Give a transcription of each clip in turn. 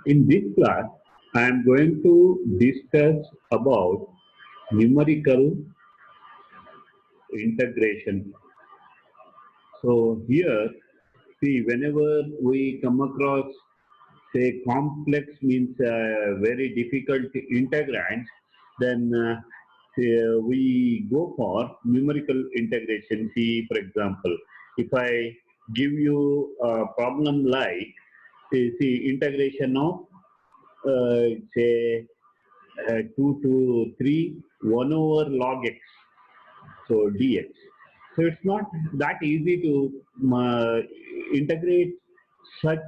In this class, I am going to discuss about numerical integration. So here, see, whenever we come across, say, complex means very difficult integrand, then we go for numerical integration. See, for example, if I give you a problem like, see integration of say 2 to 3 1 over log x, so dx. So it's not that easy to integrate such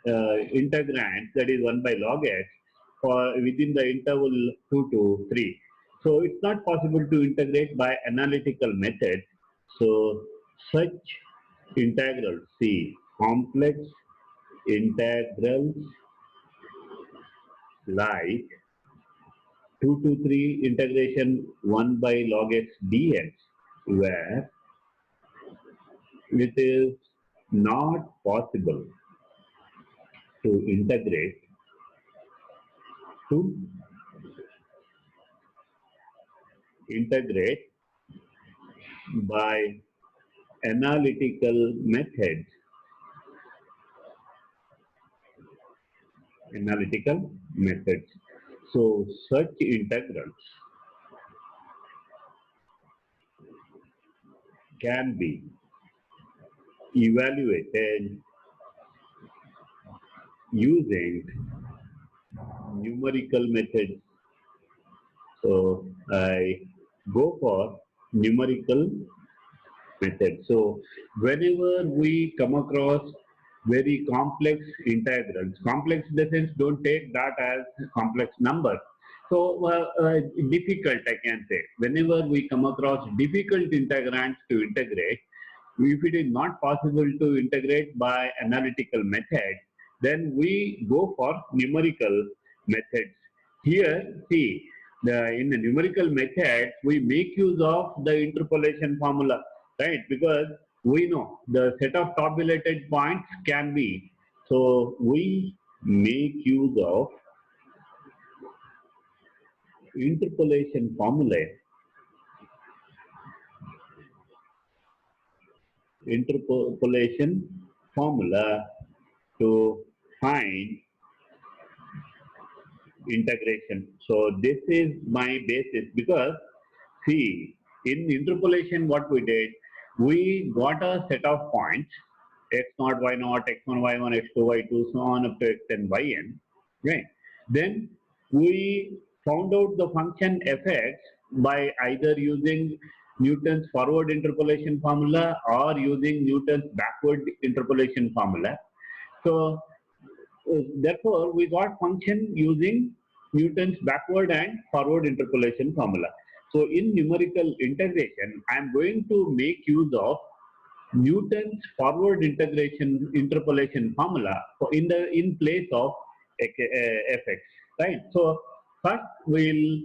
integrand, that is 1 by log x, for within the interval 2 to 3. So it's not possible to integrate by analytical method. So such integrals, see, complex integrals like 2 to 3 integration 1 by log x dx, where it is not possible to to integrate by analytical methods. So such integrals can be evaluated using numerical methods. So I go for numerical method. So whenever we come across very complex integrals, complex in the sense, don't take that as complex number. So difficult, I can say. Whenever we come across difficult integrands to integrate, if it is not possible to integrate by analytical method, then we go for numerical methods. Here, see, in the numerical method, we make use of the interpolation formula, right? Because we know the set of tabulated points can be. So we make use of interpolation interpolation formula to find integration. So this is my basis, because see, in interpolation what we did, we got a set of points x0, y0, x1, y1, x2, y2, so on up to xn, yn, right? Then we found out the function fx by either using Newton's forward interpolation formula or using Newton's backward interpolation formula. So therefore, we got function using Newton's backward and forward interpolation formula. So in numerical integration, I am going to make use of Newton's forward integration interpolation formula in place of fx, right? So first we'll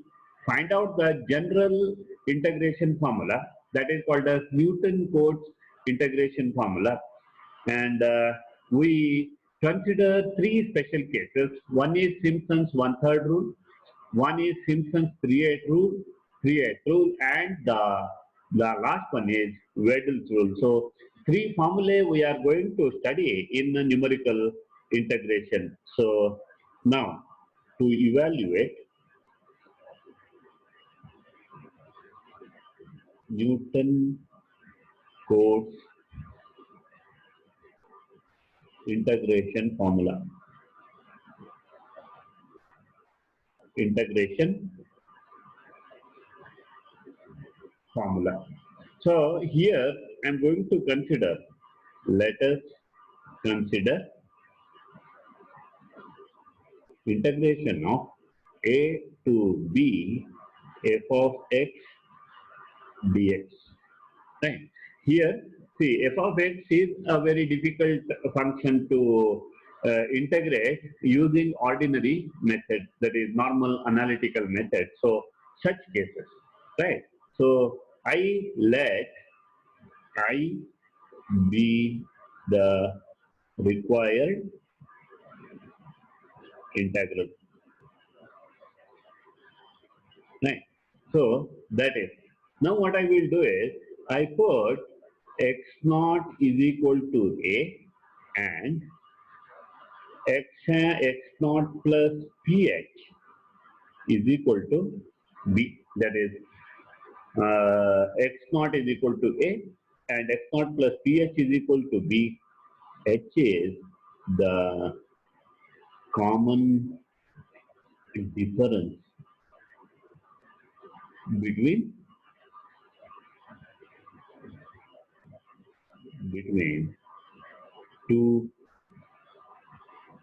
find out the general integration formula, that is called as Newton-Cotes integration formula, and we consider three special cases. One is Simpson's one-third rule, one is Simpson's 3/8 rule, and the last one is Wedel's rule. So three formulae we are going to study in the numerical integration. So now to evaluate Newton-Cotes integration formula. So here I'm going to consider, let us consider integration of a to b f of x dx. Right. Here, see, f of x is a very difficult function to integrate using ordinary method, that is normal analytical method. So such cases, right? So let I be the required integral. Right. So that is. Now what I will do is I put x naught is equal to a and x naught plus ph is equal to b. That is x naught is equal to a and x naught plus ph is equal to b. H is the common difference between two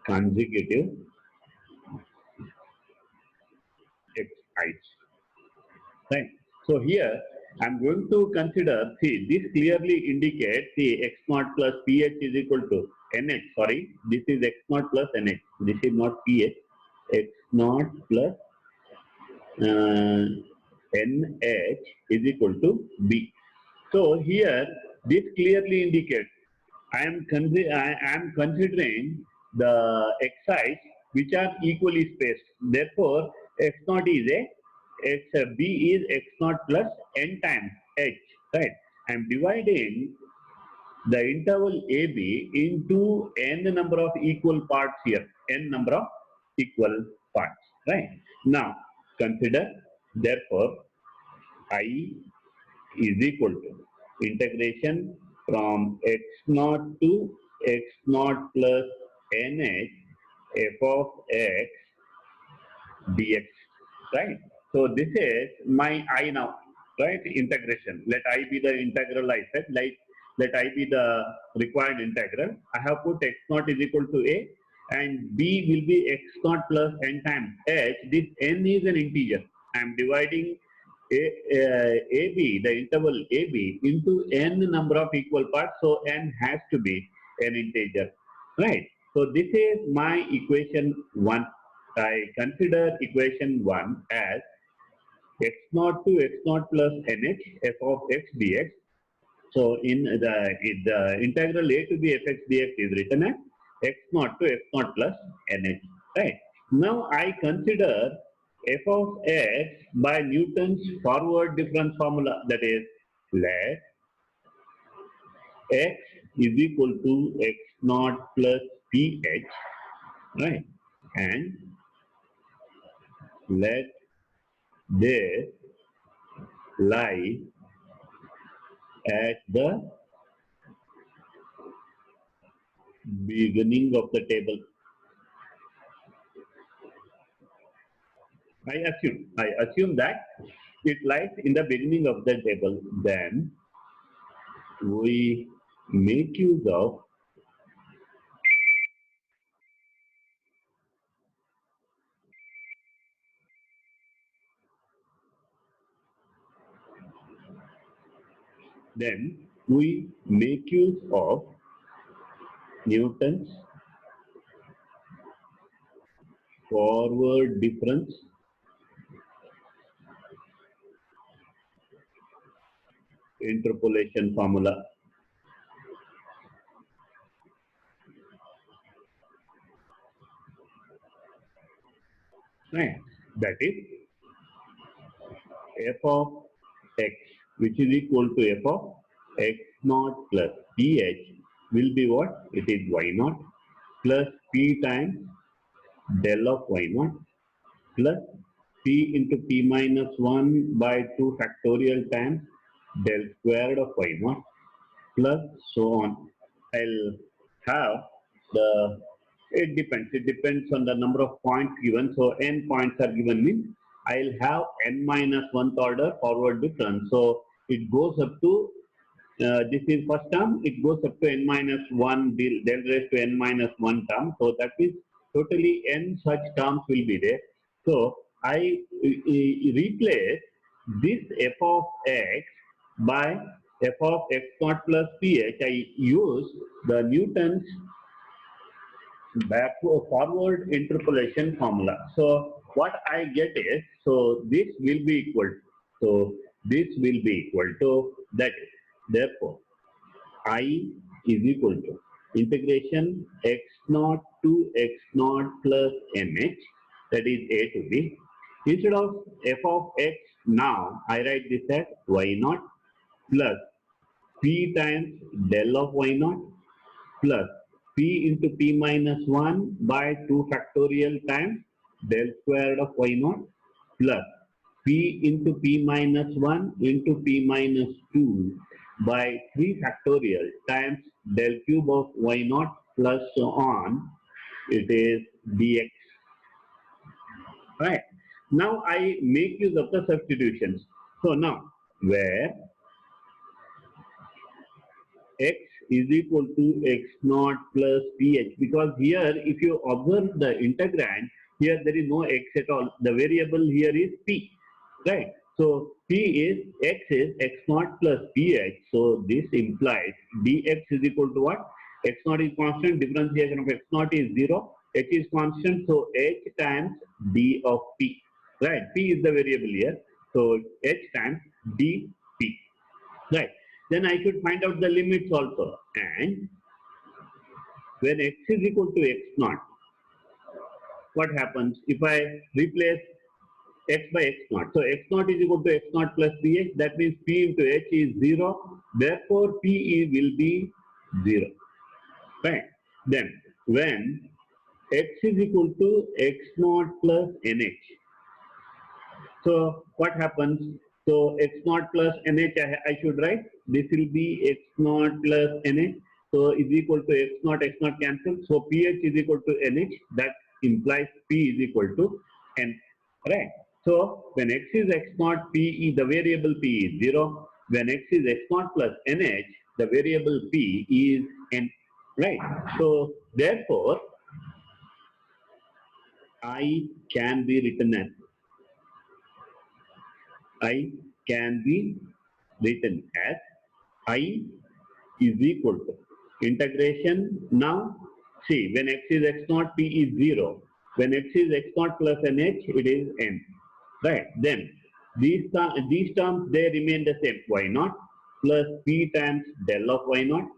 consecutive xi's. Right. So here I'm going to consider, see, this clearly indicates, see, x naught plus ph is equal to nh, sorry, this is x naught plus nh, this is not ph, x naught plus nh is equal to b. So here, this clearly indicates I am considering the xi's which are equally spaced. Therefore, x naught is b is x naught plus n times h. Right? I am dividing the interval AB into n number of equal parts here. N number of equal parts. Right? Now, consider. Therefore, I is equal to integration from x naught to x naught plus nh f of x dx, right? So this is my I now, right? Integration. Let I be the integral I said, let I be the required integral. I have put x naught is equal to a and b will be x naught plus n times h. This n is an integer. I am dividing AB, the interval AB into n number of equal parts, so n has to be an integer, right? So this is my equation 1. I consider equation 1 as x naught to x naught plus nh f of x dx. So in the integral a to b f x dx is written as x naught to x naught plus nh, right? Now I consider f of x by Newton's forward difference formula, that is, let x is equal to x naught plus ph, right? And let this lie at the beginning of the table. I assume that it lies in the beginning of the table. Then we make use of Newton's forward difference interpolation formula. Right. That is f of x, which is equal to f of x naught plus ph will be what? It is y naught plus p times del of y naught plus p into p minus 1 by 2 factorial times del squared of y naught plus so on. I'll have the, it depends on the number of points given. So n points are given, means I'll have n minus 1th order forward difference. So it goes up to, this is first term, it goes up to n minus 1 del raised to n minus 1 term. So that is totally n such terms will be there. So I replace this f of x by f of x naught plus ph. I use the Newton's forward interpolation formula. So what I get is, so this will be equal, so this will be equal to that. Therefore, I is equal to integration x naught 2x naught plus nh, that is a to b. Instead of f of x, now I write this as y naught plus p times del of y naught plus p into p minus 1 by 2 factorial times del squared of y naught plus p into p minus 1 into p minus 2 by 3 factorial times del cube of y naught plus so on. It is dx. Right. Now I make use of the substitutions. So now where x is equal to x naught plus ph, because here if you observe the integrand, here there is no x at all. The variable here is p, right? So x is x naught plus ph. So this implies dx is equal to what? X naught is constant, differentiation of x naught is 0, h is constant, so h times d of p, right? P is the variable here, so h times dp, right? Then I should find out the limits also. And when x is equal to x naught, what happens if I replace x by x naught? So x naught is equal to x naught plus ph. That means p into h is 0. Therefore, p will be 0. Right? Then when x is equal to x naught plus nh, so what happens? So x naught plus nh I should write. This will be x naught plus nh. So is equal to x naught cancel. So ph is equal to nh. That implies p is equal to n. Right. So when x is x naught, p, the variable p is 0. When x is x naught plus nh, the variable p is n. Right. So therefore, I can be written as I is equal to integration. Now see, when x is x naught, p is 0. When x is x naught plus nh, it is n. Right. Then these terms they remain the same. Y naught plus p times del of y naught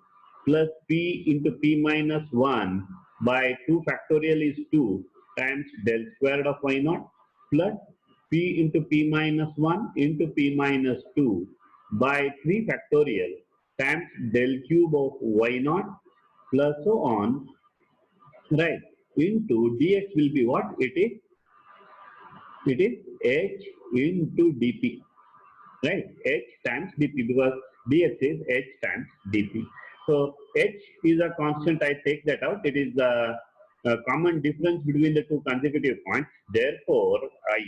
plus p into p minus 1 by 2 factorial is 2 times del squared of y naught plus p into p minus 1 into p minus 2 by 3 factorial times del cube of y naught plus so on, right, into dx will be what? It is h into dp, right? H times dp, because dx is h times dp. So h is a constant, I take that out. It is the common difference between the two consecutive points. Therefore, I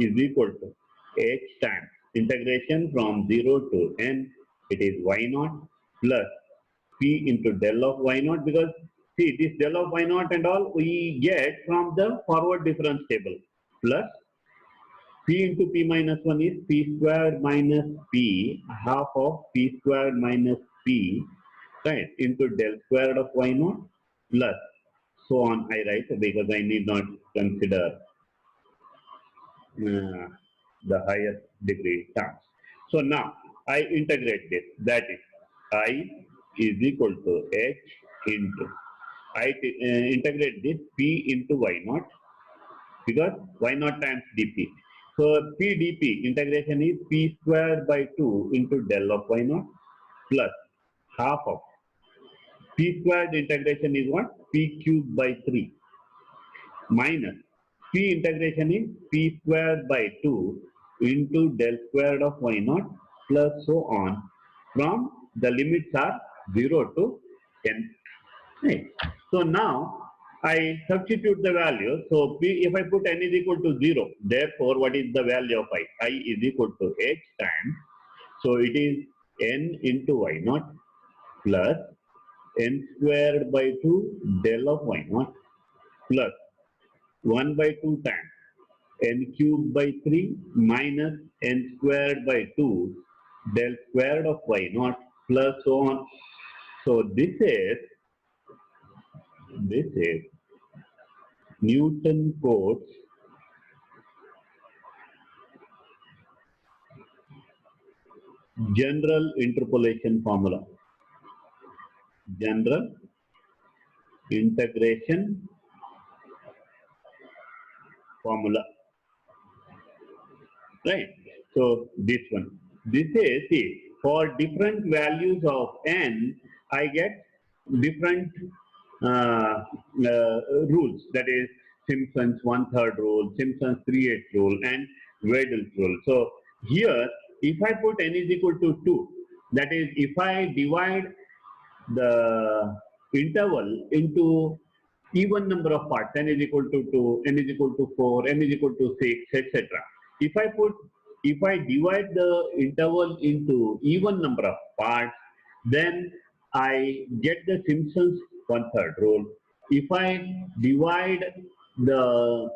is equal to h times integration from 0 to n. It is y naught plus p into del of y naught, because see, this del of y naught and all we get from the forward difference table, plus p into p minus 1 is p squared minus p, half of p squared minus p, right, into del squared of y naught plus so on. I write because I need not consider the highest degree terms. So now I integrate this. That is, I is equal to h into, I integrate this p into y naught, because y naught times dp. So p dp integration is p squared by 2 into del of y naught plus half of p squared integration is what? P cubed by 3 minus p integration is p squared by 2 into del squared of y naught plus so on, from the limits are 0 to n. Right. So now I substitute the value. So p, if I put n is equal to 0, therefore what is the value of I? I is equal to h times, so it is n into y naught plus n squared by 2 del of y naught plus 1 by 2 times n cubed by 3 minus n squared by 2 del squared of y naught plus so on. So this is Newton-Cotes general interpolation formula. General integration formula, right? So this one, this is, see, for different values of n, I get different uh, rules. That is Simpson's one-third rule, Simpson's 3/8 rule, and Wedel's rule. So here, if I put n is equal to 2, that is, if I divide the interval into even number of parts, n is equal to 2, n is equal to 4, n is equal to 6, etc. If I divide the interval into even number of parts, then I get the Simpson's one-third rule. If I divide the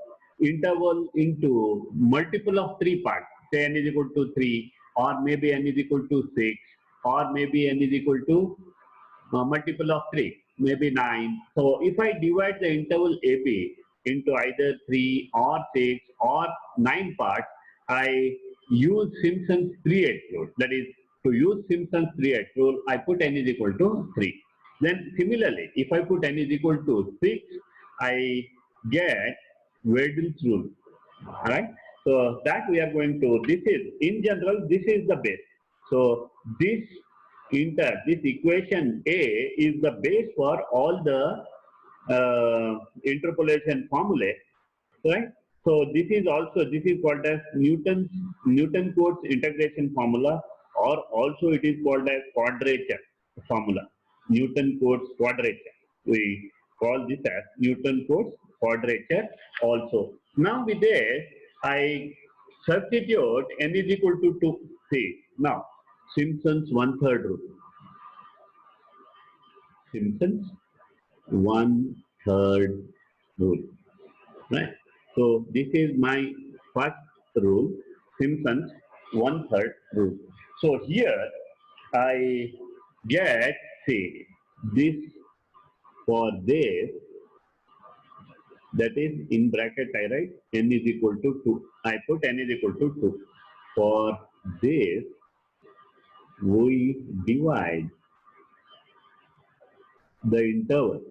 interval into multiple of 3 parts, say n is equal to 3, or maybe n is equal to 6, or maybe n is equal to multiple of 3, maybe 9. So if I divide the interval AB into either 3 or 6 or 9 parts, I use Simpson's 3/8 rule. That is, to use Simpson's 3/8 rule, I put n is equal to 3. Then similarly, if I put n is equal to 6, I get Wedel's rule. Right? So that we are going to, this is, in general, this is the base. So this equation A is the base for all the interpolation formulae, right? So this is called as Newton Cotes integration formula, or also it is called as quadrature formula. Newton Cotes quadrature. We call this as Newton Cotes quadrature also. Now with this, I substitute n is equal to 2. See, now Simpson's one-third rule. Simpson's one-third rule. Right? So this is my first rule, Simpson's one-third rule. So here I get, say, this for this, that is in bracket I write n is equal to 2. I put n is equal to 2. For this, we divide the interval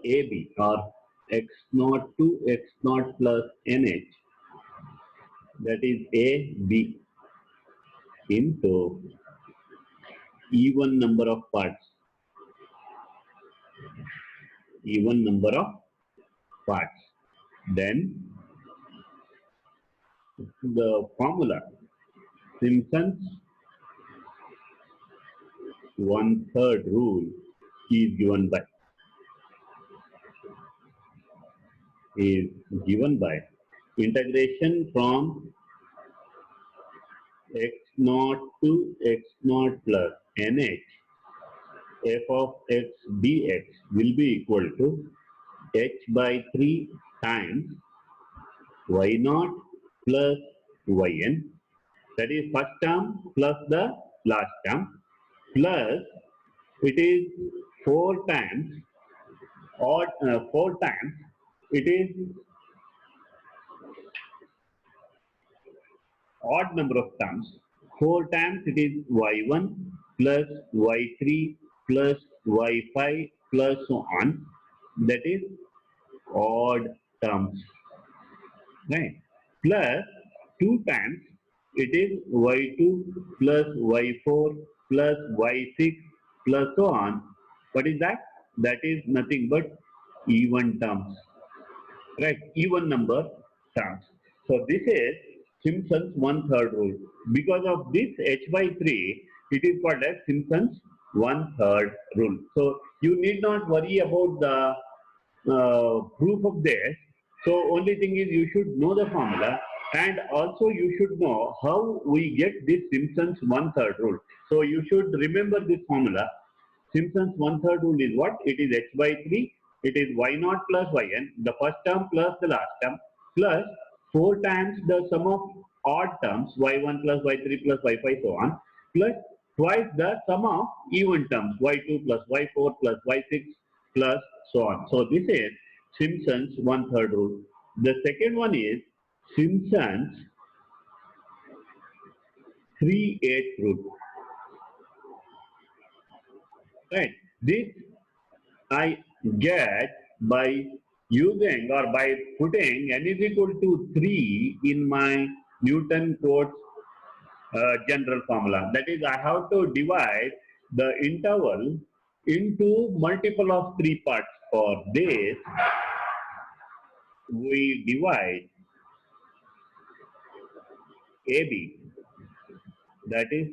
AB, or x0 to x0 plus nh, that is AB, into even number of parts. Even number of parts. Then the formula, Simpson's one-third rule, is given by integration from x0 to x0 plus nh, f of x dx will be equal to h by 3 times y0 plus yn, that is first term plus the last term, plus it is 4 times, or 4 times, it is odd number of terms. 4 times it is y1 plus y3 plus y5 plus so on. That is odd terms. Right? Plus 2 times it is y2 plus y4 plus y6 plus so on. What is that? That is nothing but even terms. Right? Even number terms. So this is Simpson's one-third rule. Because of this h by 3, it is called as Simpson's one-third rule. So you need not worry about the proof of this. So only thing is you should know the formula, and also you should know how we get this Simpson's one-third rule. So you should remember this formula. Simpson's one-third rule is what? It is h by 3. It is y0 plus yn, the first term plus the last term, plus 4 times the sum of odd terms, y1 plus y3 plus y5 so on, plus twice the sum of even terms, y2 plus y4 plus y6 plus so on. So this is Simpson's one-third rule. The second one is Simpson's 3/8 rule. right? This I get by using or by putting n is equal to 3 in my Newton Cotes general formula. That is, I have to divide the interval into multiple of 3 parts. For this, we divide AB, that is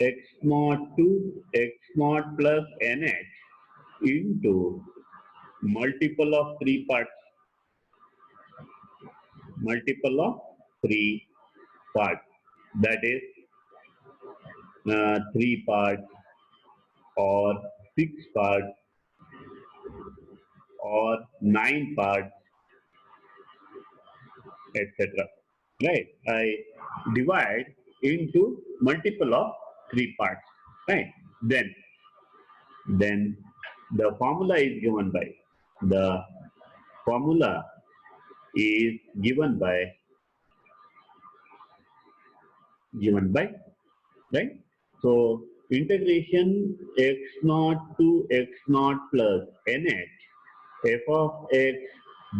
x naught to x naught plus nh into multiple of 3 parts, multiple of 3 parts. That is 3 parts or 6 parts or 9 parts, etc. Right? I divide into multiple of 3 parts. Right? Then the formula is given by the formula is given by right. So integration x naught to x naught plus nh f of x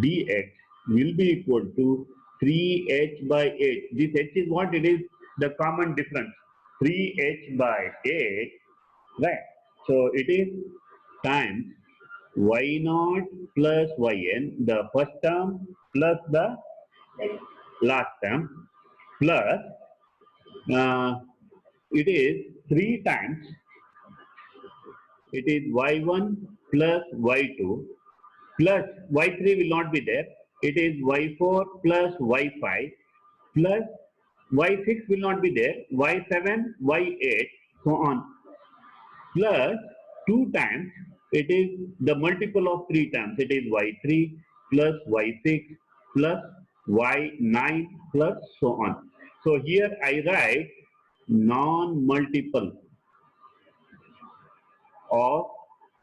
dx will be equal to 3h by h. This h is what it is, the common difference, 3h by h, right? So it is times y naught plus yn, the first term plus the last term, plus uh, it is 3 times, it is y1 plus y2 plus y3 will not be there, it is y4 plus y5 plus y6 will not be there, y7, y8, so on, plus 2 times, it is the multiple of 3 terms, it is y3 plus y6 plus y9 plus so on. So here I write non-multiple of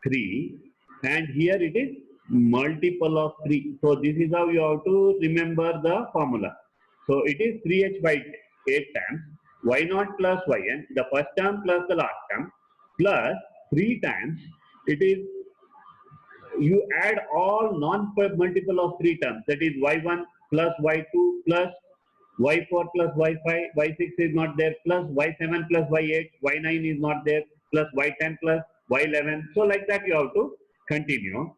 3 and here it is multiple of 3. So this is how you have to remember the formula. So it is 3h by 8 times y0 plus yn, the first term plus the last term, plus 3 times, it is, you add all non-multiple of 3 terms, that is y1 plus y2 plus y4 plus y5, y6 is not there, plus y7 plus y8, y9 is not there, plus y10 plus y11. So like that you have to continue,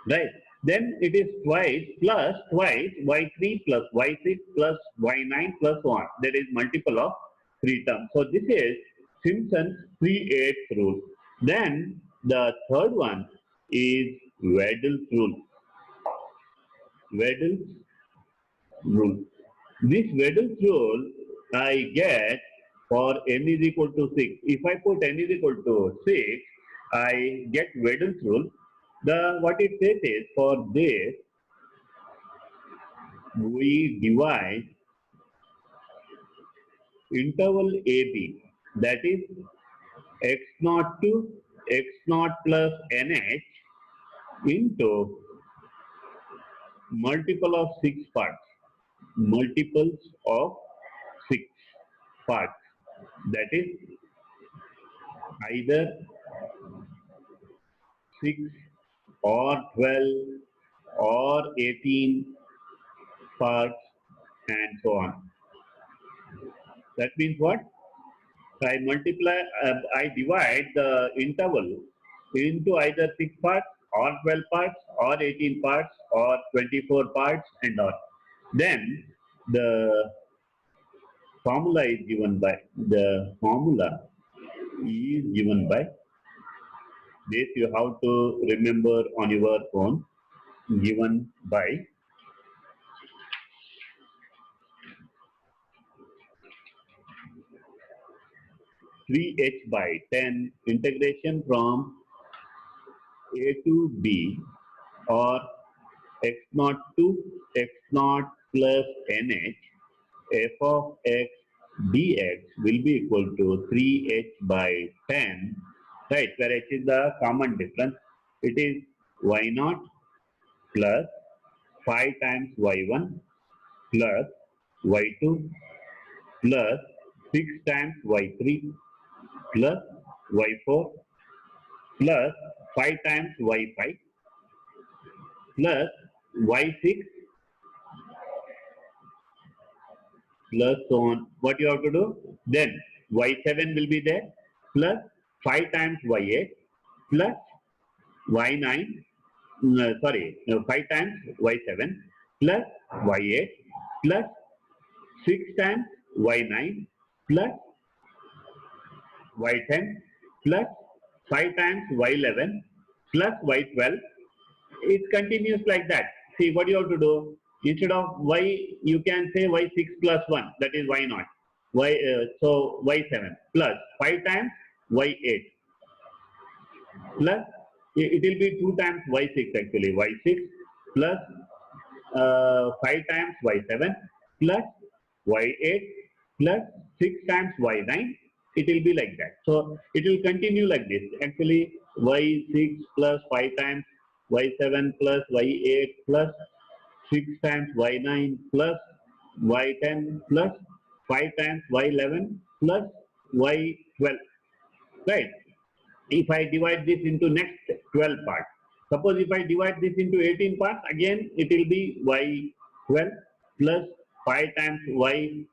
right? Then it is twice plus twice y3 plus y6 plus y9 plus 1. That is multiple of 3 terms. So this is Simpson's 3/8 rule. Then the third one is Wedel's rule. Wedel's rule. This Wedel's rule I get for n is equal to 6. If I put n is equal to 6, I get Wedel's rule. What it says is, for this, we divide interval AB, that is x naught to x naught plus nh into multiple of 6 parts, multiples of 6 parts, that is either 6 or 12 or 18 parts and so on. That means what? I divide the interval into either 6 parts or 12 parts or 18 parts or 24 parts and all. Then the formula is given by, this you have to remember on your own, given by 3h by 10 integration from a to b, or x naught to x naught plus nh f of x dx will be equal to 3h by 10, right, where h is the common difference. It is y0 plus 5 times y1 plus y2 plus 6 times y3 plus y4 plus 5 times y5 plus y6 plus so on. What you have to do? Then y7 will be there plus 5 times y8 plus y9, 5 times y7 plus y8 plus 6 times y9 plus y10 plus 5 times y11 plus y12. It continues like that. See what you have to do. Instead of y, you can say y6 plus 1, that is y0. So y7 plus 5 times y8 plus, it will be 2 times y6 actually, y6 plus 5 times y7 plus y8 plus 6 times y9. It will be like that. So it will continue like this. Actually, y6 plus 5 times y7 plus y8 plus 6 times y9 plus y10 plus 5 times y11 plus y12. Right? If I divide this into next 12 parts, suppose if I divide this into 18 parts, again it will be y12 plus 5 times y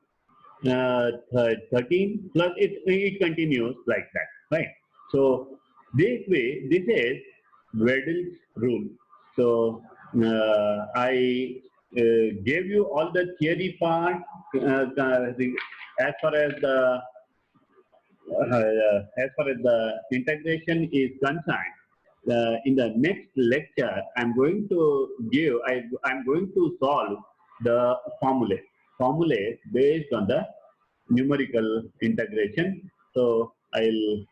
13 plus it continues like that, right? So this way, this is Wedel's rule. So I gave you all the theory part as far as the integration is concerned. In the next lecture, I'm going to I'm going to solve the formulae based on the numerical integration. So I'll